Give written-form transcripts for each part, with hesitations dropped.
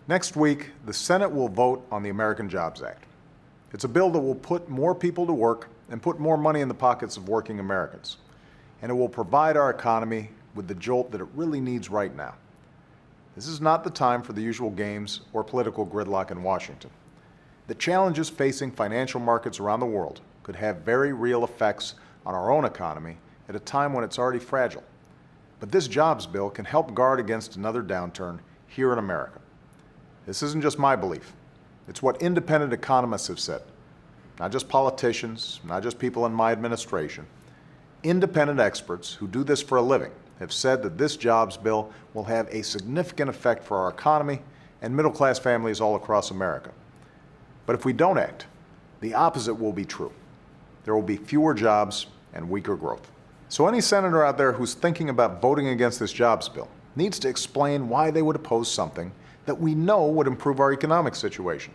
Next week, the Senate will vote on the American Jobs Act. It's a bill that will put more people to work and put more money in the pockets of working Americans. And it will provide our economy with the jolt that it really needs right now. This is not the time for the usual games or political gridlock in Washington. The challenges facing financial markets around the world could have very real effects on our own economy at a time when it's already fragile. But this jobs bill can help guard against another downturn here in America. This isn't just my belief. It's what independent economists have said. Not just politicians, not just people in my administration. Independent experts who do this for a living have said that this jobs bill will have a significant effect for our economy and middle-class families all across America. But if we don't act, the opposite will be true. There will be fewer jobs and weaker growth. So any senator out there who's thinking about voting against this jobs bill needs to explain why they would oppose something that we know would improve our economic situation.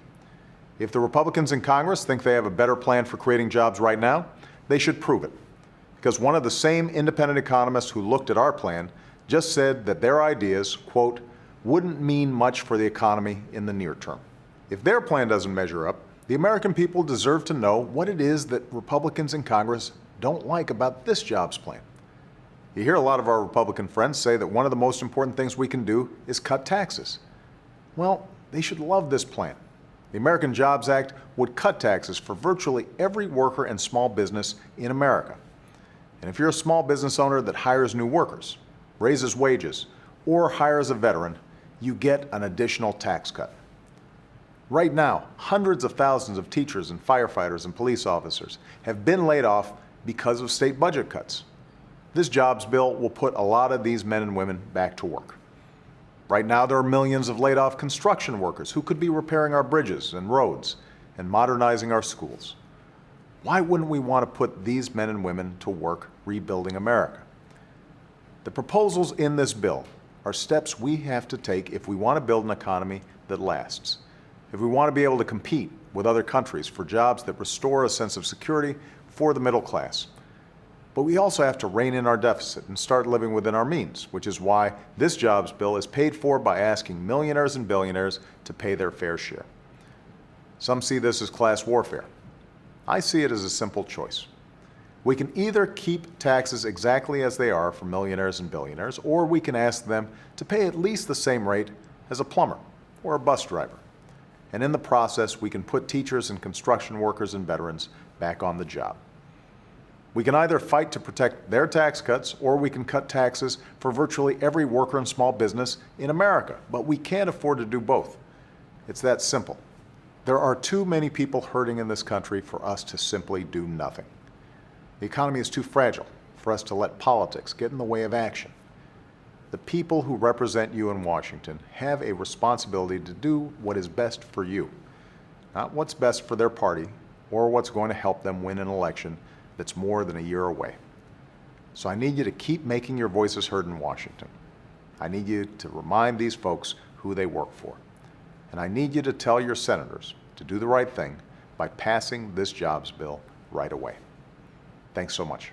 If the Republicans in Congress think they have a better plan for creating jobs right now, they should prove it. Because one of the same independent economists who looked at our plan just said that their ideas, quote, wouldn't mean much for the economy in the near term. If their plan doesn't measure up, the American people deserve to know what it is that Republicans in Congress don't like about this jobs plan. You hear a lot of our Republican friends say that one of the most important things we can do is cut taxes. Well, they should love this plan. The American Jobs Act would cut taxes for virtually every worker and small business in America. And if you're a small business owner that hires new workers, raises wages, or hires a veteran, you get an additional tax cut. Right now, hundreds of thousands of teachers and firefighters and police officers have been laid off because of state budget cuts. This jobs bill will put a lot of these men and women back to work. Right now, there are millions of laid-off construction workers who could be repairing our bridges and roads and modernizing our schools. Why wouldn't we want to put these men and women to work rebuilding America? The proposals in this bill are steps we have to take if we want to build an economy that lasts, if we want to be able to compete with other countries for jobs that restore a sense of security for the middle class. But we also have to rein in our deficit and start living within our means, which is why this jobs bill is paid for by asking millionaires and billionaires to pay their fair share. Some see this as class warfare. I see it as a simple choice. We can either keep taxes exactly as they are for millionaires and billionaires, or we can ask them to pay at least the same rate as a plumber or a bus driver. And in the process, we can put teachers and construction workers and veterans back on the job. We can either fight to protect their tax cuts, or we can cut taxes for virtually every worker and small business in America. But we can't afford to do both. It's that simple. There are too many people hurting in this country for us to simply do nothing. The economy is too fragile for us to let politics get in the way of action. The people who represent you in Washington have a responsibility to do what is best for you, not what's best for their party or what's going to help them win an election that's more than a year away. So I need you to keep making your voices heard in Washington. I need you to remind these folks who they work for. And I need you to tell your senators to do the right thing by passing this jobs bill right away. Thanks so much.